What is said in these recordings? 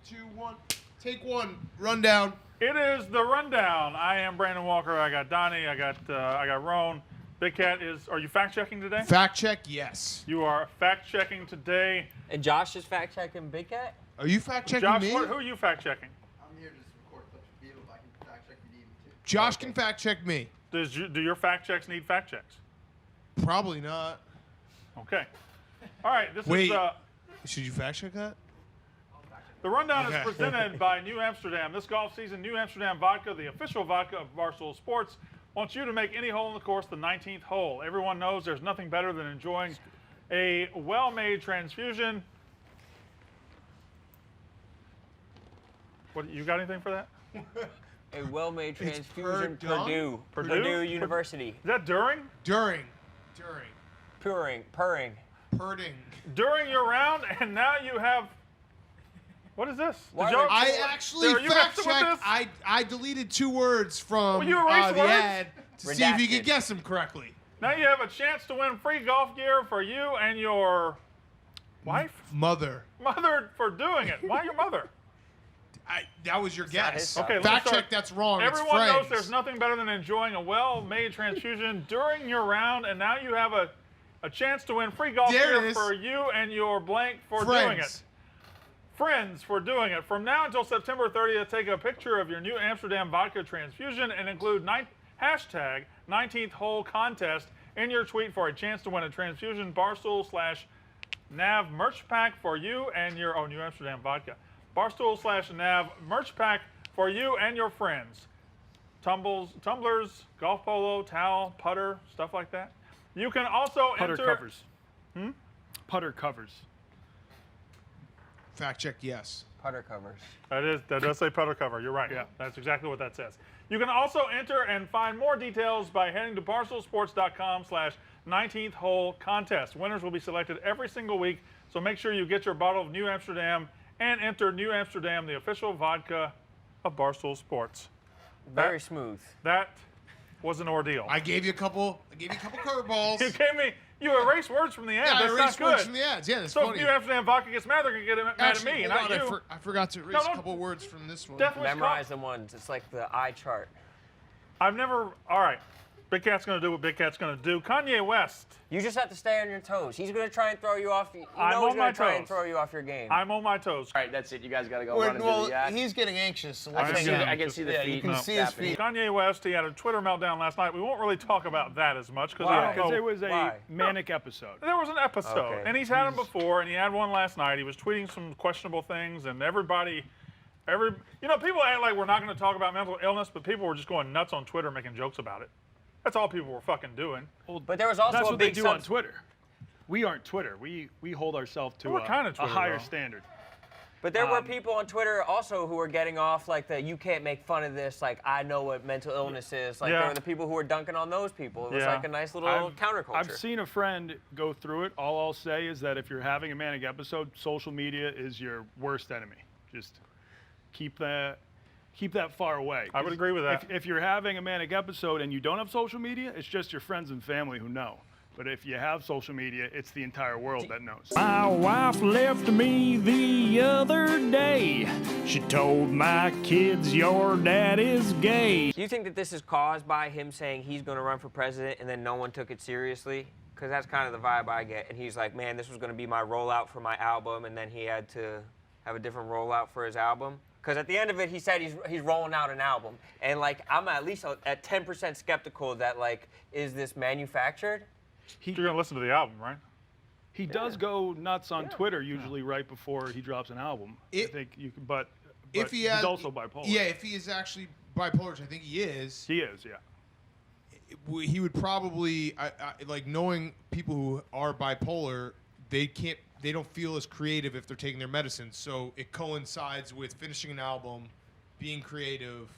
2, 1. Take one. Rundown. It is the rundown. I am Brandon Walker. I got Donnie. I got Roan. Big Cat is. Are you fact checking today? Fact check, yes. You are fact checking today. And Josh is fact checking Big Cat? Are you fact checking Josh, me? who are you fact checking? I'm here to just record clips of you if I can fact check you need me to. Josh can fact check me. Do your fact checks need fact checks? Probably not. Okay. All right. This Wait. is. Should you fact check that? The rundown Okay. is presented by New Amsterdam. This golf season, New Amsterdam Vodka, the official vodka of Barstool Sports, wants you to make any hole in the course the 19th hole. Everyone knows there's nothing better than enjoying a well-made transfusion. What, you got anything for that? A well-made transfusion, Purdue. Purdue University. Is that during? During. Purring. Purding. During your round, and now you have. What is this? Why Did y'all- I actually Are you fact messing with checked. I deleted 2 words from Well, you erased the words? ad to see if you Redacted. could guess them correctly. Now you have a chance to win free golf gear for you and your wife? Mother. Mother for doing it. Why your mother? That was your not guess. his fault. Okay, let me Fact start. check, that's wrong. Everyone it's knows friends. there's nothing better than enjoying a well-made transfusion during your round, and now you have a chance to win free golf There it gear is. for you and your blank for doing it. Friends. Friends for doing it. From now until September 30th, take a picture of your New Amsterdam vodka transfusion and include hashtag 19th hole contest in your tweet for a chance to win a transfusion Barstool/Nav merch pack for you and your New Amsterdam vodka. Barstool/Nav merch pack for you and your friends. Tumblers, golf polo, towel, putter, stuff like that. You can also Putter enter. covers. Putter covers. Fact check, yes. Putter covers. That does say putter cover. You're right. Yeah. That's exactly what that says. You can also enter and find more details by heading to barstoolsports.com/19th hole contest. Winners will be selected every single week, so make sure you get your bottle of New Amsterdam and enter New Amsterdam, the official vodka of Barstool Sports. Very smooth. That was an ordeal. I gave you a couple curveballs. You erased words from the ad. Yeah, I That's not erased good. words from the ads. Yeah, that's So funny. if New Amsterdam vodka gets mad, they're going to get mad Actually, at me, hold not on, you. I forgot to erase No, a don't- couple words from this one. Death Wish Memorize the ones. It's like the eye chart. I've never. All right. Big Cat's going to do what Big Cat's going to do. Kanye West. You just have to stay on your toes. He's going to try and throw you off. You I'm know he's on going my to try and toes. throw you off your game. I'm on my toes. All right, that's it. You guys got to go run and do the yak. He's getting anxious. So I let's can I'm see getting the, I can see the Yeah, feet. you can see his feet. Kanye West, he had a Twitter meltdown last night. We won't really talk about that as much because Why? I don't Because know. it was a Why? manic episode. There was an episode, Okay. and he's had them before, and he had one last night. He was tweeting some questionable things, and people act like we're not going to talk about mental illness, but people were just going nuts on Twitter making jokes about it. That's all people were fucking doing. But there was also That's a what they big do on Twitter. We aren't Twitter. We hold ourselves to What kind of a Twitter, higher though? standard. But there were people on Twitter also who were getting off like you can't make fun of this, like I know what mental illness is. Like Yeah. there were the people who were dunking on those people. It was Yeah. like a nice little counterculture. I've seen a friend go through it. All I'll say is that if you're having a manic episode, social media is your worst enemy. Just keep that far away. I would agree with that. If you're having a manic episode and you don't have social media, it's just your friends and family who know. But if you have social media, it's the entire world that knows. My wife left me the other day. She told my kids your dad is gay. Do you think that this is caused by him saying he's going to run for president and then no one took it seriously? Because that's kind of the vibe I get. And he's like, man, this was going to be my rollout for my album, and then he had to have a different rollout for his album. Because at the end of it, he said he's rolling out an album. And, like, I'm at least at 10% skeptical that, like, is this manufactured? You're going to listen to the album, right? He does go nuts on Twitter usually right before he drops an album. I think you can, but If he he's has, also bipolar. Yeah, if he is actually bipolar, which I think he is, He is, yeah. he would probably like knowing people who are bipolar. They don't feel as creative if they're taking their medicine. So it coincides with finishing an album, being creative.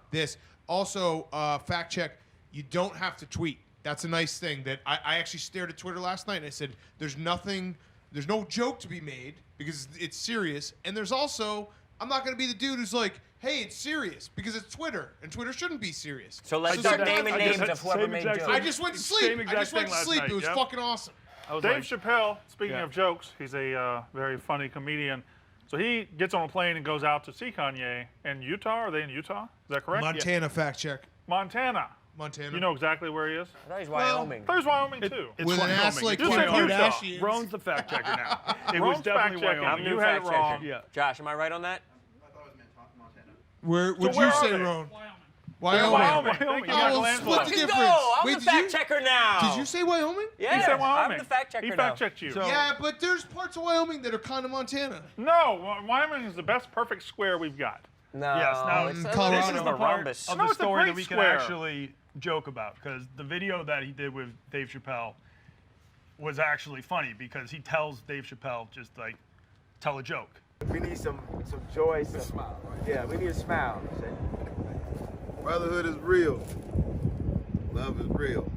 This also fact check. You don't have to tweet. That's a nice thing that I actually stared at Twitter last night and I said, there's no joke to be made because it's serious. And there's also, I'm not going to be the dude who's like, hey, it's serious because it's Twitter and Twitter shouldn't be serious. So let's So start sometimes naming I names just- of whoever same made exact jokes. I just went to sleep. Same exact I just went thing to last sleep. night, It was yep. fucking awesome. I was Dave like, Chappelle, speaking Yeah. of jokes, he's a very funny comedian. So he gets on a plane and goes out to see Kanye in Utah. Are they in Utah? Is that correct? Montana, fact check. Montana. Montana. You know exactly where he is? I thought he's Wyoming. I thought he was Wyoming, too. It's With an Wyoming. ass like You Kim said Utah. Kardashian. Roan's the fact checker now. It was Roan's definitely fact-checking. Wyoming. You New had it fact wrong. checker. Yeah. Josh, am I right on that? I thought it was Montana. Where'd where you are say, they? Wyoming? Wyoming. Wyoming. Thank you, Oh, Michael split Angelo. the Let's difference. go. I'm Wait, the did you- fact checker now. Did you say Wyoming? Yeah. He said Wyoming. I'm the fact checker He now. fact checked you. So- Yeah, but there's parts of Wyoming that are kind of Montana. No, Wyoming is the best perfect square we've got. No. Yes, now it's Colorado. This is the part rhombus. of No, the it's a story great that we can square. actually joke about, because the video that he did with Dave Chappelle was actually funny, because he tells Dave Chappelle just like, tell a joke. We need some joy, some smile. Right? Yeah, we need a smile. Brotherhood is real. Love is real.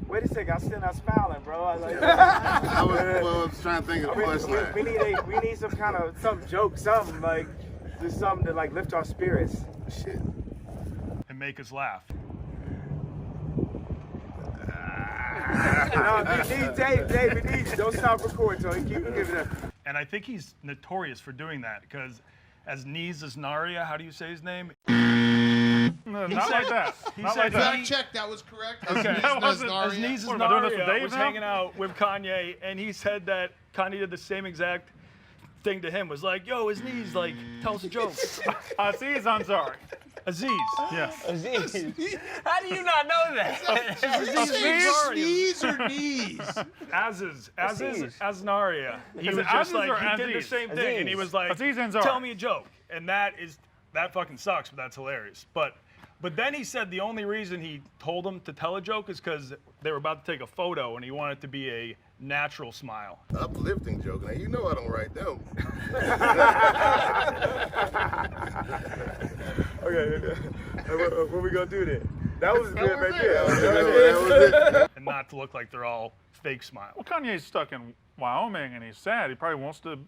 Wait a second, I'm still not smiling, bro. I was like, I was trying to think of the punchline. we need some kind of some joke, something like just something to like lift our spirits. Shit. And make us laugh. No, we need Dave, we need you. Don't stop recording, so keep giving it. And I think he's notorious for doing that, because as Niz Znaria, how do you say his name? No, He not said- like that. he Not said like that- that. Fact check, that was correct. Okay. That wasn't- As Nazaria. Niz What, am I doing this with Znaria Dave was now? hanging out with Kanye, and he said that Kanye did the same exact thing to him, was like, yo, his knees, like, tell us a joke. Aziz Ansari. Aziz. Yes. Aziz. How do you not know that? Did you say sneeze or knees? Aziz Aziz. Asnaria. He Is was it just Aziz like, or he did the Aziz? same thing, and he was like, Aziz Ansari. tell me a joke. And that fucking sucks, but that's hilarious. But then he said the only reason he told him to tell a joke is because they were about to take a photo, and he wanted it to be a natural smile. Uplifting joke. Now, you know I don't write them. Okay, what we gonna do then? That was good right That was there. it. And not to look like they're all fake smiles. Well, Kanye's stuck in Wyoming and he's sad. He probably wants to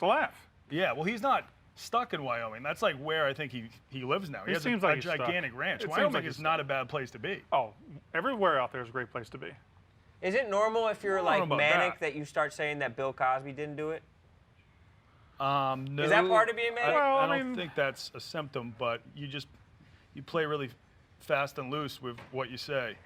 laugh. Yeah, well, he's not stuck in Wyoming. That's like where I think he lives now. He It has seems a like he's stuck. gigantic ranch. It seems Wyoming like he's is not a bad place to be. Oh, everywhere out there is a great place to be. Is it normal if you're I don't like know about manic that. that you start saying that Bill Cosby didn't do it? No, Is that part of being manic? Well, I I don't mean- think that's a symptom, but you play really fast and loose with what you say.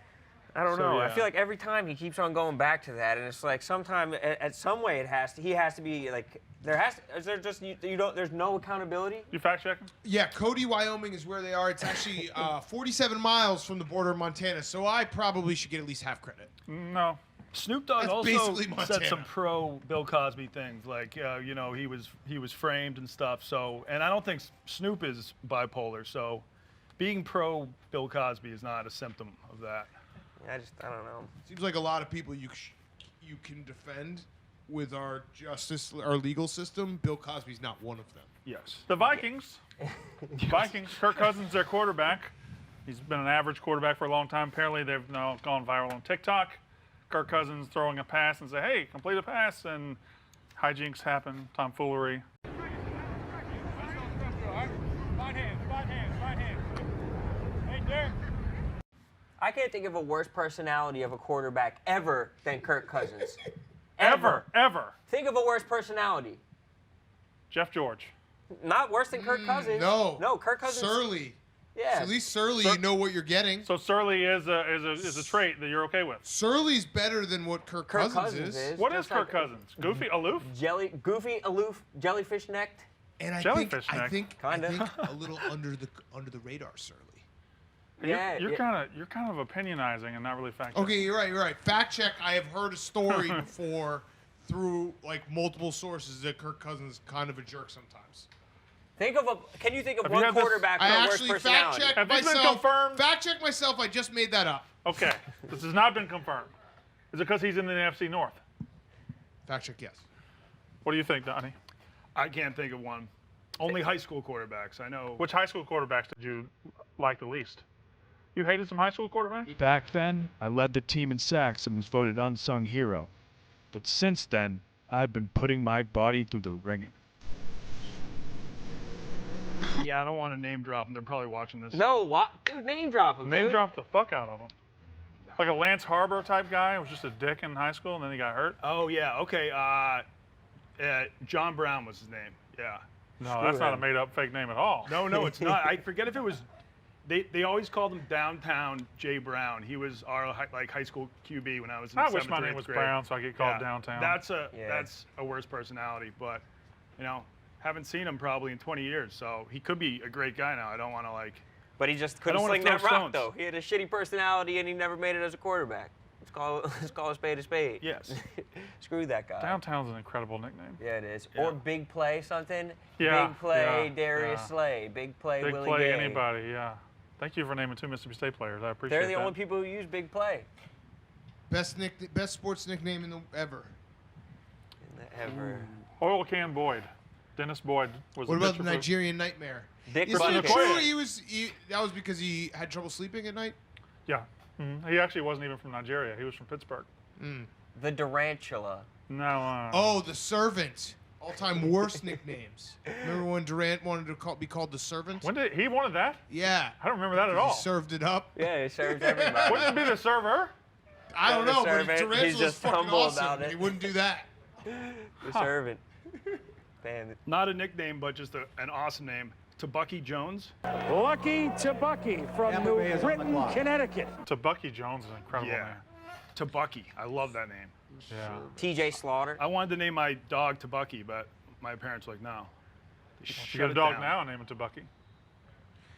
I don't So, know. I yeah. feel like every time he keeps on going back to that, and it's like sometime at some way he has to be like is there just you don't there's no accountability? You fact checking? Yeah, Cody, Wyoming is where they are. It's actually 47 miles from the border of Montana, so I probably should get at least half credit. No. Snoop Dogg That's also basically said Montana. some pro Bill Cosby things, like you know, he was framed and stuff. So, and I don't think Snoop is bipolar. So, being pro Bill Cosby is not a symptom of that. I don't know. Seems like a lot of people you can defend with our our legal system. Bill Cosby's not one of them. Yes. The Vikings. Kirk Cousins, their quarterback. He's been an average quarterback for a long time. Apparently, they've now gone viral on TikTok. Kirk Cousins throwing a pass and say, hey, complete a pass, and hijinks happen, tomfoolery. I can't think of a worse personality of a quarterback ever than Kirk Cousins. Ever. Think of a worse personality. Jeff George. Not worse than Kirk Cousins. No, Kirk Cousins. Surly. Yeah. So at least Surly, you know what you're getting. So Surly is a trait that you're okay with. Surly's better than what Kirk Cousins is. What is Just Kirk like Cousins? Goofy, aloof? Goofy, aloof, jellyfish necked. And I Jellyfish think, neck. Kinda. a little under the radar, Surly. Yeah, You're kind of opinionizing and not really fact. Okay, you're right. Fact check. I have heard a story before through like multiple sources that Kirk Cousins is kind of a jerk sometimes. Can you think of Have you one had this- quarterback I with a worse actually personality? fact checked Have these been myself. confirmed? Fact check myself. I just made that up. Okay, this has not been confirmed. Is it because he's in the NFC North? Fact check, yes. What do you think, Donnie? I can't think of one. Only high school quarterbacks. I know. Which high school quarterbacks did you like the least? You hated some high school quarterbacks? Back then, I led the team in sacks and was voted unsung hero. But since then, I've been putting my body through the ringer. Yeah, I don't want to name drop them. They're probably watching this. No, what? Dude, name drop him. Name dude. dropped the fuck out of him. Like a Lance Harbor type guy who was just a dick in high school and then he got hurt. Oh yeah. Okay. John Brown was his name. Yeah. No, that's not a made-up fake name at all. No, it's not. I forget if it was. They always called him Downtown Jay Brown. He was our high school QB when I was in I 7th wish my or name 8th was grade. Brown so I get called Downtown. That's a worse personality, but haven't seen him probably in 20 years, so he could be a great guy now. I don't want to But he just couldn't I don't wanna sling that throw rock stones. though. He had a shitty personality and he never made it as a quarterback. Let's call a spade a spade. Yes. Screw that guy. Downtown's an incredible nickname. Yeah, it is. Yeah. Or Big Play something. Yeah, Big Play yeah, Darius yeah. Slay. Big Play Big Willie play Gay. anybody, yeah. Thank you for naming 2 Mississippi State players. I appreciate They're the that. only people who use Big Play. Best sports nickname ever. Ever. Oil Can Boyd. Dennis Boyd was What the about the pitcher for- Nigerian Nightmare? Dick Is it Bucket. true that was because he had trouble sleeping at night? Yeah. He actually wasn't even from Nigeria. He was from Pittsburgh. The Durantula. No. Oh, the Servant. All-time worst nicknames. Remember when Durant wanted to be called the Servant? When did he wanted that? Yeah. I don't remember that at He all. served it up. Yeah, he served everybody. Wouldn't it be the server? I don't the know, but Servant, Durant he's was just fucking humble awesome. about it. He wouldn't do that. The servant. Man, Not a nickname, but just an awesome name. Tebucky Jones. Lucky Tebucky from New Britain, Connecticut. Tebucky Jones is an incredible Yeah. name. Tebucky. I love that name. Yeah. TJ Slaughter. I wanted to name my dog Tebucky, but my parents were like, no. They You shut got a it dog down. now, name it Tebucky.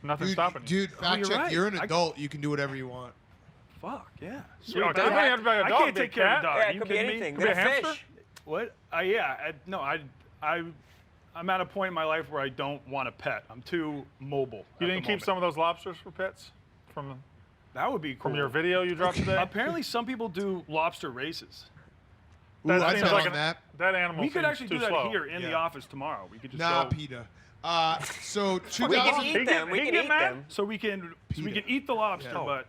Nothing's stopping you. Dude, fact you're check. right. You're an adult. You can do whatever you want. Fuck, yeah. You don't doesn't have to be a I dog, can't big take care of cat. a dog. Yeah, Are it you could be kidding anything. me? Could be Could a be a hamster? fish. What? I'm at a point in my life where I don't want a pet. I'm too mobile. You didn't keep some of those lobsters for pets That would be cool. from your video you dropped today? Apparently, some people do lobster races. Ooh, That I'd seems bet like on that. That animal We could seems actually too do that slow. here in the Yeah. office tomorrow. We could just Nah, go. PETA. So We 2000. can eat them. We he can get eat mad? them. So we can PETA. eat the lobster, Yeah. but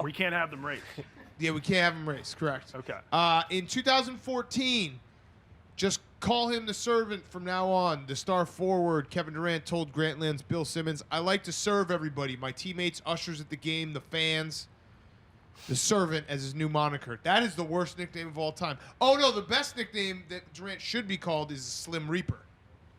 we can't have them race. Yeah, we can't have him race. Correct. Okay. In 2014, just call him the Servant from now on. The star forward Kevin Durant told Grantland's Bill Simmons, "I like to serve everybody. My teammates, ushers at the game, the fans." The Servant as his new moniker. That is the worst nickname of all time. Oh no, the best nickname that Durant should be called is Slim Reaper.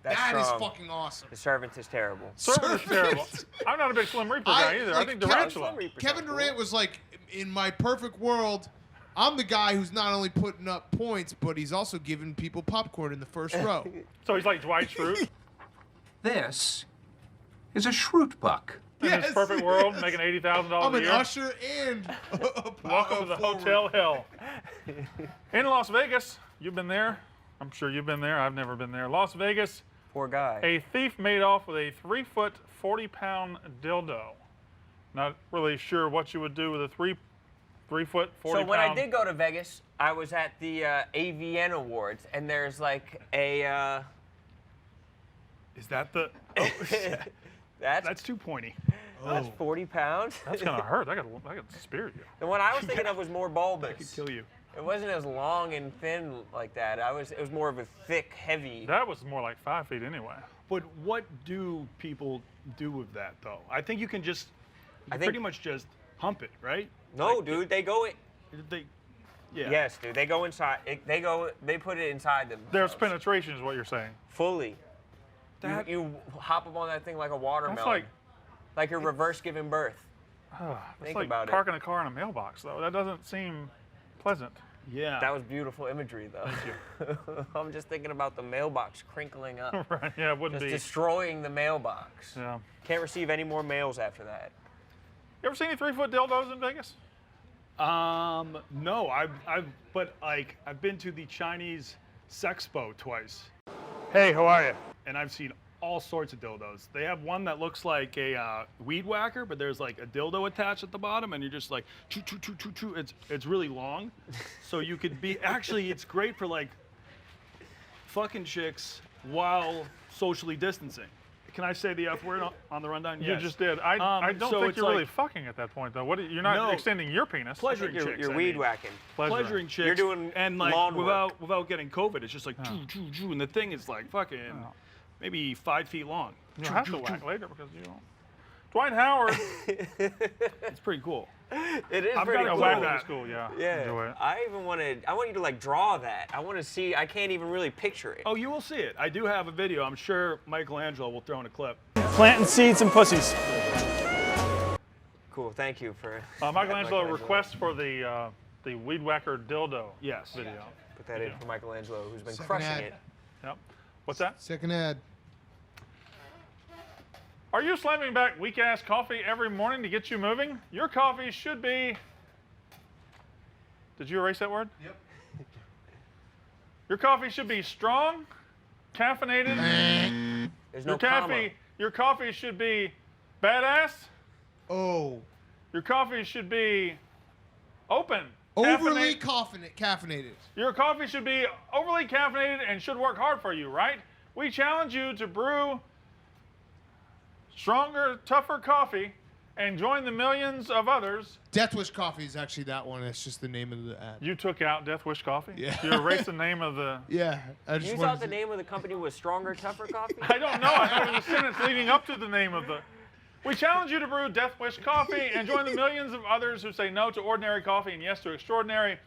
That's That is strong. fucking awesome. The servant is terrible. Servant is terrible. I'm not a big Slim Reaper guy either. I like think Kevin- Durantula. Slim Reaper's Kevin not cool. Durant was like, in my perfect world, I'm the guy who's not only putting up points, but he's also giving people popcorn in the first row. So he's like Dwight Schrute This is a Schrute buck. in Yes. his perfect world, making $80,000 I'm a an year. usher and a Welcome to the forward. Hotel Hell. In Las Vegas, you've been there. I'm sure you've been there. I've never been there. Las Vegas, Poor guy. a thief made off with a 3-foot, 40-pound dildo. Not really sure what you would do with a 3-foot, 40-pound. So when I did go to Vegas, I was at the AVN Awards, and there's like a. Is that the? That's too pointy. That's 40 pounds. That's gonna hurt. I could spear you. The one I was thinking of was more I bulbous. could kill you. It wasn't as long and thin like that. It was more of a thick, heavy. That was more like 5 feet anyway. But what do people do with that though? I think you can just, I think- pretty much just hump it, right? No, Like, dude, they go. They, yeah. Yes, dude, they go inside. They put it inside them. There's penetration, is what you're saying. Fully. That- You hop up on that thing like a watermelon. That's like you're reverse giving birth. That's Think like about it. parking a car in a mailbox, though. That doesn't seem pleasant. Yeah. That was beautiful imagery, though. Thank you. I'm just thinking about the mailbox crinkling up, Right? Yeah, it wouldn't just be. destroying the mailbox. Yeah. Can't receive any more mails after that. You ever seen any 3-foot dildos in Vegas? No, I've been to the Chinese Sexpo twice. Hey, how are you? And I've seen all sorts of dildos. They have one that looks like a weed whacker, but there's like a dildo attached at the bottom, and you're just like, choo, choo, choo, choo, choo. It's really long, so you could be. Actually, it's great for like fucking chicks while socially distancing. Can I say the F word on the rundown? You Yes. just did. I don't so think it's you're really like fucking at that point, though. You're not No. extending your penis. pleasuring You're, chicks. you're I weed mean. whacking. Pleasuring chicks. You're doing and like lawn work. without getting COVID, it's just like choo, choo, choo, and the thing is like fucking maybe 5 feet long. You'll have to whack later because you don't. Dwight Howard. It's pretty cool. It is I've pretty got cool. a that. Cool, yeah. Yeah. Enjoy it. I want you to like draw that. I want to see. I can't even really picture it. Oh, you will see it. I do have a video. I'm sure Michelangelo will throw in a clip. Planting seeds and pussies. Cool. Thank you for. Michelangelo request for the Weed Whacker Dildo. Yes. Video. Put that in for Michelangelo, who's been Second crushing ad. it. Yep. What's that? Second ad. Are you slamming back weak-ass coffee every morning to get you moving? Your coffee should be... Did you erase that word? Yep. Mm-hmm. Your coffee should be strong, caffeinated. There's no comma. Your coffee should be badass. Oh. Your coffee should be open. Overly caffeinated. Your coffee should be overly caffeinated and should work hard for you, right? We challenge you to brew stronger, tougher coffee and join the millions of others. Death Wish Coffee is actually that one. That's just the name of the ad. You took out Death Wish Coffee? Yeah. You erased the name of the... Yeah. I just You wanted thought the name of the company was Stronger, Tougher Coffee? I don't know. I thought it was a sentence leading up to the name of the... We challenge you to brew Death Wish Coffee and join the millions of others who say no to ordinary coffee and yes to extraordinary.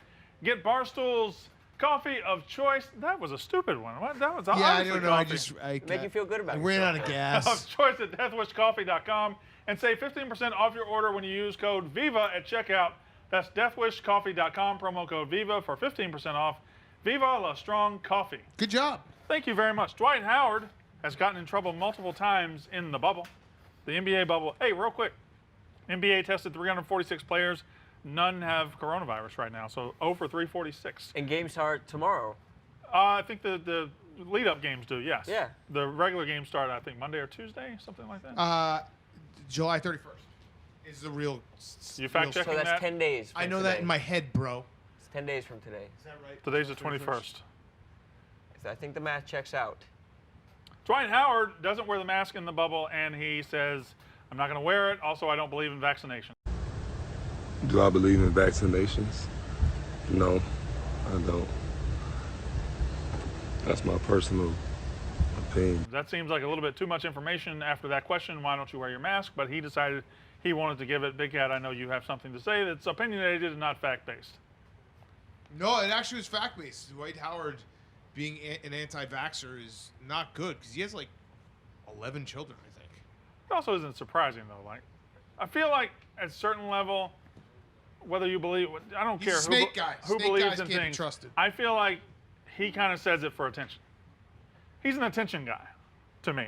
Get Barstool's coffee of choice. That was a stupid one. What? That was Yeah, I honestly don't know. I coffee. just Make you feel good about I it. ran out of gas. Of choice at deathwishcoffee.com and save 15% off your order when you use code VIVA at checkout. That's deathwishcoffee.com, promo code VIVA for 15% off. Viva la strong coffee. Good job. Thank you very much. Dwight Howard has gotten in trouble multiple times in the bubble, the NBA bubble. Hey, real quick, NBA tested 346 players. None have coronavirus right now, so 0 for 346. And games start tomorrow. I think the lead-up games do, yes. Yeah. The regular games start, I think, Monday or Tuesday, something like that. July 31st is the real. You fact checking So that's that? 10 days from I know today. that in my head, bro. It's 10 days from today. Is that right? Today's the 21st. I think the math checks out. Dwight Howard doesn't wear the mask in the bubble, and he says, I'm not going to wear it. Also, I don't believe in vaccination. Do I believe in vaccinations? No, I don't. That's my personal opinion. That seems like a little bit too much information after that question, why don't you wear your mask? But he decided he wanted to give it. Big Cat, I know you have something to say that's opinionated and not fact-based. No, it actually was fact-based. Dwight Howard being an anti-vaxxer is not good because he has like 11 children, I think. It also isn't surprising, though. Like, I feel like at a certain level, whether you believe, I don't He's care a snake guy. who Snake believes guys in can't be things. trusted. I feel like he kind of says it for attention. He's an attention guy, to me.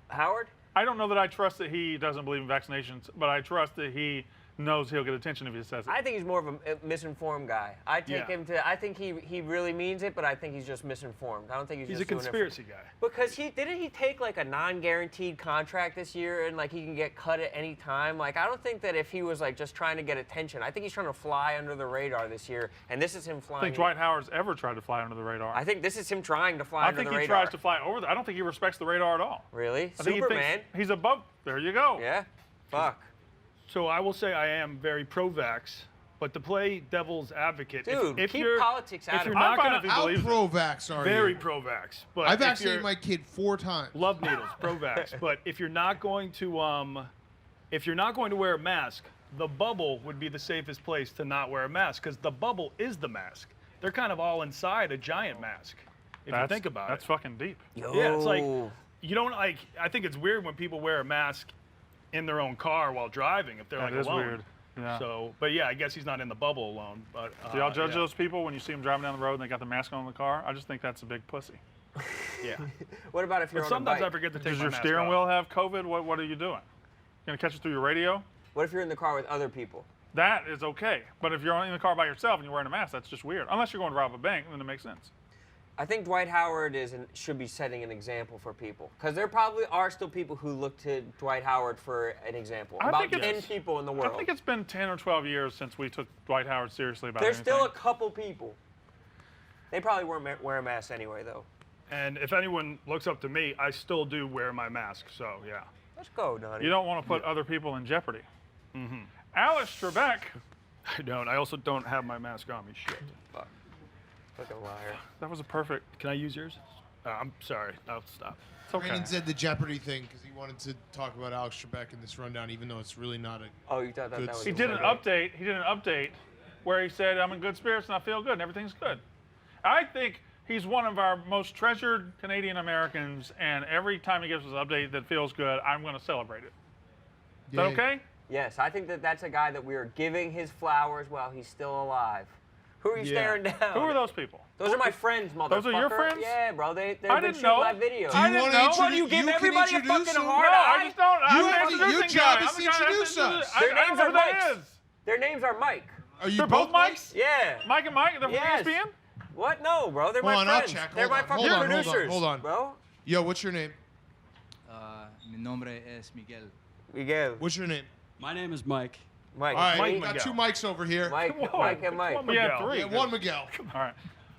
Howard? I don't know that I trust that he doesn't believe in vaccinations, but I trust that he knows he'll get attention if he says it. I think he's more of a misinformed guy. I take him to. I think he really means it, but I think he's just misinformed. I don't think he's He's just a conspiracy guy. Because didn't he take like a non-guaranteed contract this year and like he can get cut at any time? Like I don't think that if he was like just trying to get attention, I think he's trying to fly under the radar this year, and this is him I flying. think Dwight Howard's ever tried to fly under the radar. I think this is him trying to fly under the radar. I think he tries to fly over. I don't think he respects the radar at all. Really? I think Superman? he thinks he's above. There you go. Yeah. Fuck. So I will say I am very pro-vax, but to play devil's advocate, Dude, if keep you're, politics out if of you're it. not fine gonna, if he How believes it. pro-vax are very you? pro-vax, but I if vaccinated you're- my kid 4 times. Love needles, pro-vax. But if you're not going to wear a mask, the bubble would be the safest place to not wear a mask because the bubble is the mask. They're kind of all inside a giant mask. If you think about that's it. fucking deep. Yeah, it's like you don't like. I think it's weird when people wear a mask in their own car while driving if they're That like is alone. weird. Yeah. So, but yeah, I guess he's not in the bubble alone. But Do y'all judge yeah. those people when you see them driving down the road and they got the mask on in the car? I just think that's a big pussy. Yeah. What about if you're But on a sometimes bike? I forget to take Does my your mask steering off. wheel have COVID? What are you doing? You gonna catch it through your radio? What if you're in the car with other people? That is okay. But if you're in the car by yourself and you're wearing a mask, that's just weird. Unless you're going to rob a bank, then it makes sense. I think Dwight Howard should be setting an example for people. Because there probably are still people who look to Dwight Howard for an example. About 10 people in the world. I think it's been 10 or 12 years since we took Dwight Howard seriously about There's anything. still a couple people. They probably weren't wearing masks anyway, though. And if anyone looks up to me, I still do wear my mask. So yeah. Let's go, Donnie. You don't want to put other people in jeopardy. Mm-hmm. Alice Trebek. I don't. I also don't have my mask on me. Shit. Fuck. Fucking liar. That was a perfect. Can I use yours? I'm sorry. I'll stop. It's okay. Brandon said the Jeopardy thing because he wanted to talk about Alex Trebek in this rundown, even though it's really not a. Oh, you thought that was. He did an update. He did an update where he said, "I'm in good spirits and I feel good and everything's good." I think he's one of our most treasured Canadian Americans, and every time he gives us an update that feels good, I'm going to celebrate it. Is that okay? Yes, I think that that's a guy that we are giving his flowers while he's still alive. Who are you staring down? Who are those people? Those are my friends, motherfucker. Those are your friends? Yeah, bro. They've been didn't shooting know. my videos. I didn't know. What, you give everybody a fucking hard No, eye? I just don't. I'm the your introducing job guy. is I'm to the guy that introduce us. Their I don't names know are who that Mike. is. Their names are Mike. Are you They're both Mikes? Yeah. Mike and Mike? They're from Yes. ESPN? What? No, bro. They're Hold my on, I'll friends. check. They're Hold my on, fucking hold on, producers. hold on. Bro. Yo, what's your name? Mi nombre es Miguel. Miguel. What's your name? My name is Mike. Mike. All right, Mike we got Miguel. 2 mics over here. Mike and Mike. We had three. Yeah, one Miguel. All right.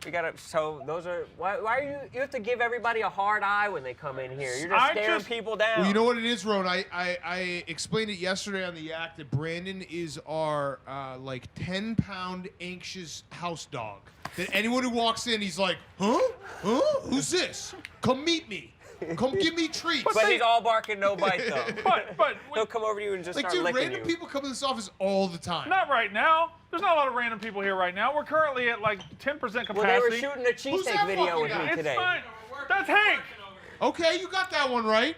We gotta. So those are. Why are you? You have to give everybody a hard eye when they come in here. You're just staring people down. Well, you know what it is, Ron? I explained it yesterday on the Yak that Brandon is our like 10-pound anxious house dog. That anyone who walks in, he's like, huh? Who's this? Come meet me. Come give me treats. But he's all barking, no bite though. But he'll come over to you and just like, start dude, licking random you. people come to this office all the time. Not right now. There's not a lot of random people here right now. We're currently at like 10% capacity. Well, they were shooting a Who's cheesesteak that video fucking with guy? me It's today. fine. That's Hank. Okay, you got that one right.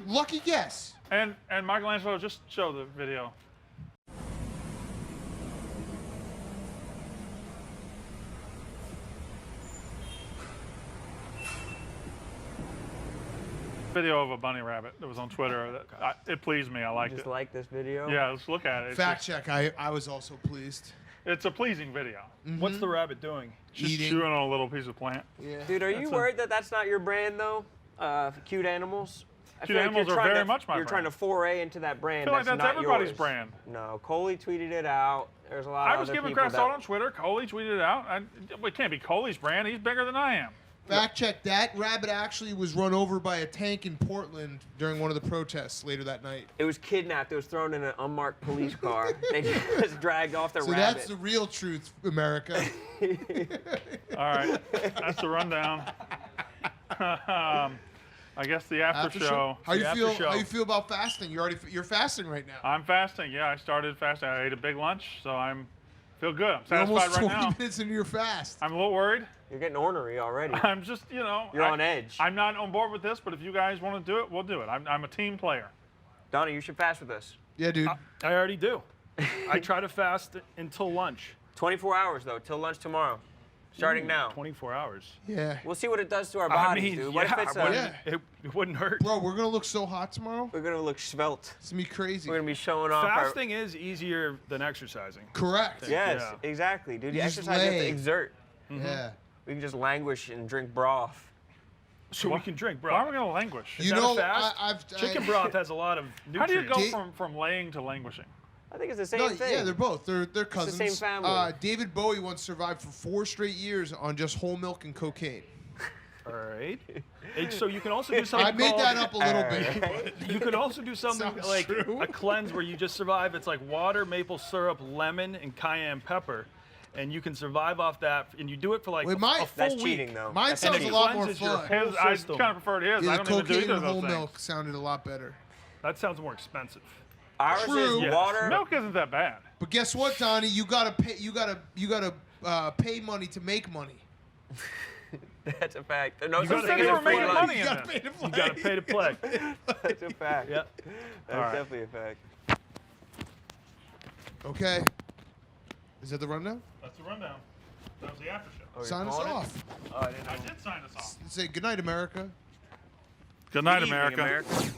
Lucky guess. And Michelangelo, just show the video. Video of a bunny rabbit that was on Twitter. It pleased me. I liked Just it. like this video. Yeah, let's look at it. It's Fact check. I was also pleased. It's a pleasing video. What's the rabbit doing? Just Eating. chewing on a little piece of plant. Yeah. Dude, are you worried that that's not your brand though? Cute animals. I Cute feel like animals you're are trying very to- much my You're trying brand. to foray into that I brand. feel like that's not everybody's yours. brand. No, Coley tweeted it out. There's a lot I of was other giving people credit on Twitter. Coley tweeted it out. It can't be Coley's brand. He's bigger than I am. Fact check. That rabbit actually was run over by a tank in Portland during one of the protests later that night. It was kidnapped. It was thrown in an unmarked police car. They just dragged off the So rabbit. that's the real truth, America. All right, that's the rundown. I guess the after show. How you The feel? after show. How you feel about fasting? You're fasting right now. I'm fasting. Yeah, I started fasting. I ate a big lunch, so feel good. I'm You're almost satisfied 20 right now. minutes into your fast. I'm a little worried. You're getting ornery already. I'm just, You're on edge. I'm not on board with this, but if you guys want to do it, we'll do it. I'm a team player. Donnie, you should fast with us. Yeah, dude. I already do. I try to fast until lunch. 24 hours though, till lunch tomorrow. Starting now. 24 hours. Yeah. We'll see what it does to our I bodies, mean, dude. What if it's it wouldn't hurt. Bro, we're gonna look so hot tomorrow. we're gonna look svelte. It's gonna be crazy. We're gonna be showing off Fasting is easier than exercising. Correct. Yes, Yeah. exactly, dude. You You just exercise, you have to lay. exert. Yeah. We can just languish and drink broth. So we can drink, bro. Why are we gonna languish? Is You that a know, fast? Chicken broth has a lot of How do you nutrients. go from laying to languishing? I think it's the same No, thing. yeah, they're both. They're cousins. same family. David Bowie once survived for 4 straight years on just whole milk and cocaine. All right. And so you can also do something I made called, that up a little bit. You can also do something Sounds like true. a cleanse where you just survive. It's like water, maple syrup, lemon, and cayenne pepper. And you can survive off that. And you do it for like Wait, a mine- full That's week. cheating, though. Mine That's sounds And a it lot more cleanses your fun. whole His, I system. kind of preferred his. Yeah, I the don't even do cocaine either and of whole those milk things. sounded a lot better. That sounds more expensive. Ours True. is Yes. water. Milk isn't that bad. But guess what, Donnie? You gotta pay. You gotta pay money to make money. That's a fact. No, You such gotta thing pay as to a free play. lunch. money You in gotta it. pay to play. You got to pay to play. That's a fact. Yeah. That's All right. definitely a fact. Okay. Is that the rundown? That's the rundown. That was the after show. Oh, you're Sign us calling it? off. Oh, I didn't know. I did sign us off. Say goodnight, America. Good night, Good evening, America. America.